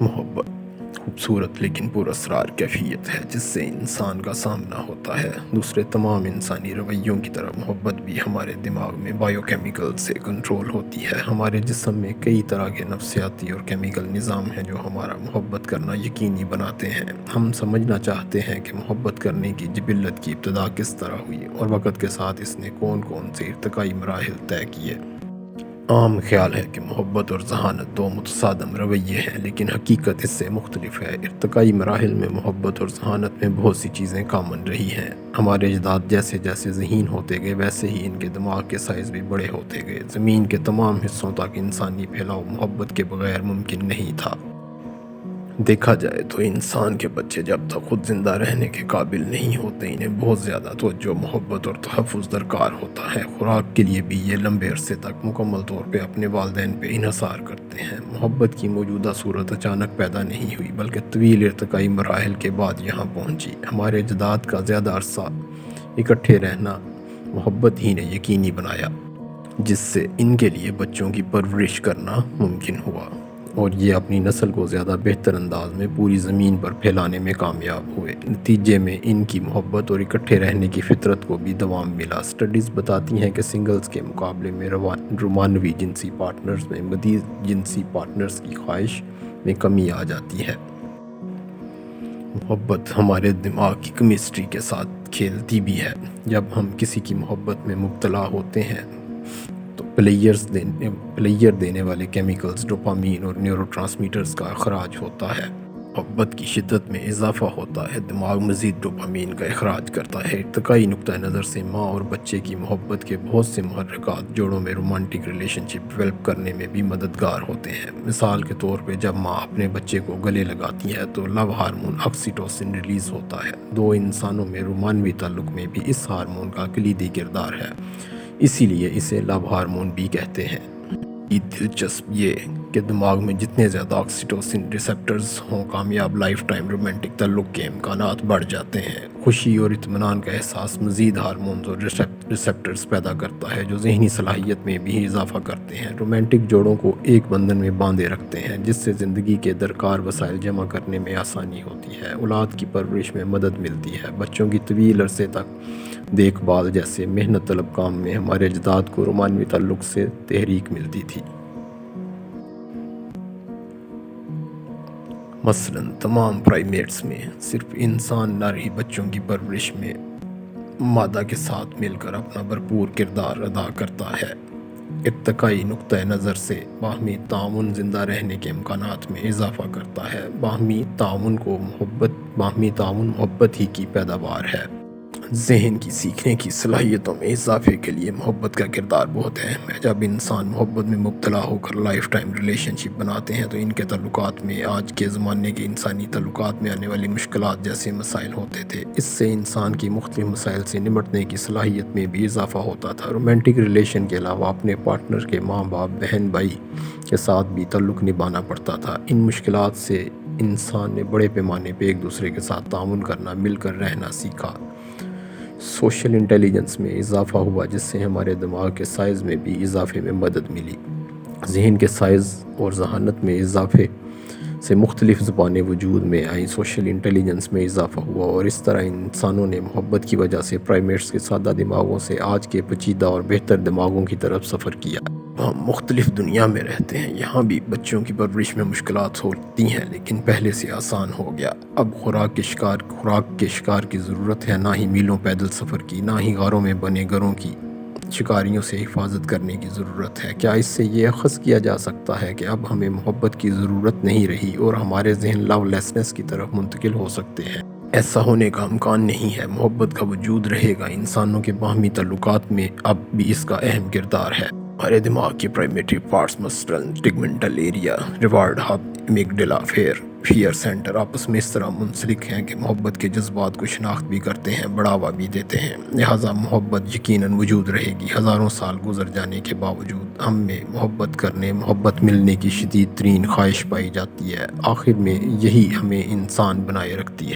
محبت خوبصورت لیکن پراسرار کیفیت ہے جس سے انسان کا سامنا ہوتا ہے دوسرے تمام انسانی رویوں کی طرح محبت بھی ہمارے دماغ میں بائیو کیمیکل سے کنٹرول ہوتی ہے۔ ہمارے جسم میں کئی طرح کے نفسیاتی اور کیمیکل نظام ہیں جو ہمارا محبت کرنا یقینی بناتے ہیں۔ ہم سمجھنا چاہتے ہیں کہ محبت کرنے کی جبلت کی ابتدا کس طرح ہوئی اور وقت کے ساتھ اس نے کون کون سے ارتقائی مراحل طے کیے۔ عام خیال ہے کہ محبت اور ذہانت دو متصادم رویے ہیں، لیکن حقیقت اس سے مختلف ہے۔ ارتقائی مراحل میں محبت اور ذہانت میں بہت سی چیزیں کامن رہی ہیں۔ ہمارے اجداد جیسے جیسے ذہین ہوتے گئے ویسے ہی ان کے دماغ کے سائز بھی بڑے ہوتے گئے۔ زمین کے تمام حصوں تک انسانی پھیلاؤ محبت کے بغیر ممکن نہیں تھا۔ دیکھا جائے تو انسان کے بچے جب تک خود زندہ رہنے کے قابل نہیں ہوتے انہیں بہت زیادہ توجہ، محبت اور تحفظ درکار ہوتا ہے۔ خوراک کے لیے بھی یہ لمبے عرصے تک مکمل طور پہ اپنے والدین پہ انحصار کرتے ہیں۔ محبت کی موجودہ صورت اچانک پیدا نہیں ہوئی بلکہ طویل ارتقائی مراحل کے بعد یہاں پہنچی۔ ہمارے اجداد کا زیادہ عرصہ اکٹھے رہنا محبت ہی نے یقینی بنایا، جس سے ان کے لیے بچوں کی پرورش کرنا ممکن ہوا اور یہ اپنی نسل کو زیادہ بہتر انداز میں پوری زمین پر پھیلانے میں کامیاب ہوئے۔ نتیجے میں ان کی محبت اور اکٹھے رہنے کی فطرت کو بھی دوام ملا۔ سٹڈیز بتاتی ہیں کہ سنگلز کے مقابلے میں رومانوی جنسی پارٹنرز میں مزید جنسی پارٹنرز کی خواہش میں کمی آ جاتی ہے۔ محبت ہمارے دماغ کی کیمسٹری کے ساتھ کھیلتی بھی ہے۔ جب ہم کسی کی محبت میں مبتلا ہوتے ہیں تو پلیئر دینے والے کیمیکلز ڈوپامین اور نیورو ٹرانسمیٹرز کا اخراج ہوتا ہے۔ محبت کی شدت میں اضافہ ہوتا ہے، دماغ مزید ڈوپامین کا اخراج کرتا ہے۔ ارتقائی نقطہ نظر سے ماں اور بچے کی محبت کے بہت سے محرکات جوڑوں میں رومانٹک ریلیشن شپ ڈیولپ کرنے میں بھی مددگار ہوتے ہیں۔ مثال کے طور پہ جب ماں اپنے بچے کو گلے لگاتی ہے تو لو ہارمون آکسیٹوسن ریلیز ہوتا ہے۔ دو انسانوں میں رومانوی تعلق میں بھی اس ہارمون کا کلیدی کردار ہے، اسی لیے اسے لو ہارمون بھی کہتے ہیں۔ دلچسپ یہ کہ دماغ میں جتنے زیادہ آکسیٹوسن ریسپٹرز ہوں، کامیاب لائف ٹائم رومانٹک تعلق کے امکانات بڑھ جاتے ہیں۔ خوشی اور اطمینان کا احساس مزید ہارمونز اور ریسپٹرز پیدا کرتا ہے جو ذہنی صلاحیت میں بھی اضافہ کرتے ہیں، رومانٹک جوڑوں کو ایک بندھن میں باندھے رکھتے ہیں جس سے زندگی کے درکار وسائل جمع کرنے میں آسانی ہوتی ہے، اولاد کی پرورش میں مدد ملتی ہے۔ بچوں کی طویل عرصے تک دیکھ بھال جیسے محنت طلب کام میں ہمارے اجداد کو رومانوی تعلق سے تحریک ملتی تھی۔ مثلاً تمام پرائمیٹس میں صرف انسان نر ہی بچوں کی پرورش میں مادہ کے ساتھ مل کر اپنا بھرپور کردار ادا کرتا ہے۔ ارتقائی نقطہ نظر سے باہمی تعاون زندہ رہنے کے امکانات میں اضافہ کرتا ہے۔ باہمی تعاون محبت ہی کی پیداوار ہے۔ ذہن کی سیکھنے کی صلاحیتوں میں اضافے کے لیے محبت کا کردار بہت اہم ہے۔ جب انسان محبت میں مبتلا ہو کر لائف ٹائم ریلیشن شپ بناتے ہیں تو ان کے تعلقات میں آج کے زمانے کے انسانی تعلقات میں آنے والی مشکلات جیسے مسائل ہوتے تھے۔ اس سے انسان کی مختلف مسائل سے نمٹنے کی صلاحیت میں بھی اضافہ ہوتا تھا۔ رومانٹک ریلیشن کے علاوہ اپنے پارٹنر کے ماں باپ، بہن بھائی کے ساتھ بھی تعلق نبھانا پڑتا تھا۔ ان مشکلات سے انسان نے بڑے پیمانے پہ ایک دوسرے کے ساتھ تعاون کرنا، مل کر رہنا سیکھا۔ سوشل انٹیلیجنس میں اضافہ ہوا جس سے ہمارے دماغ کے سائز میں بھی اضافے میں مدد ملی۔ ذہن کے سائز اور ذہانت میں اضافے سے مختلف زبانیں وجود میں آئیں، سوشل انٹیلیجنس میں اضافہ ہوا اور اس طرح انسانوں نے محبت کی وجہ سے پرائمیٹس کے سادہ دماغوں سے آج کے پیچیدہ اور بہتر دماغوں کی طرف سفر کیا۔ ہم مختلف دنیا میں رہتے ہیں، یہاں بھی بچوں کی پرورش میں مشکلات ہوتی ہیں لیکن پہلے سے آسان ہو گیا۔ اب خوراک کے شکار کی ضرورت ہے، نہ ہی میلوں پیدل سفر کی، نہ ہی غاروں میں بنے گھروں کی شکاریوں سے حفاظت کرنے کی ضرورت ہے۔ کیا اس سے یہ اخذ کیا جا سکتا ہے کہ اب ہمیں محبت کی ضرورت نہیں رہی اور ہمارے ذہن لو لیسنس کی طرف منتقل ہو سکتے ہیں؟ ایسا ہونے کا امکان نہیں ہے۔ محبت کا وجود رہے گا، انسانوں کے باہمی تعلقات میں اب بھی اس کا اہم کردار ہے۔ ہمارے دماغ کے پرائمیٹری پارٹس مثلاً tegmental area, reward hub, amygdala, fear centre آپس میں اس طرح منسلک ہیں کہ محبت کے جذبات کو شناخت بھی کرتے ہیں، بڑھاوا بھی دیتے ہیں۔ لہٰذا محبت یقیناً وجود رہے گی۔ ہزاروں سال گزر جانے کے باوجود ہم میں محبت ملنے کی شدید ترین خواہش پائی جاتی ہے۔ آخر میں یہی ہمیں انسان بنائے رکھتی ہے۔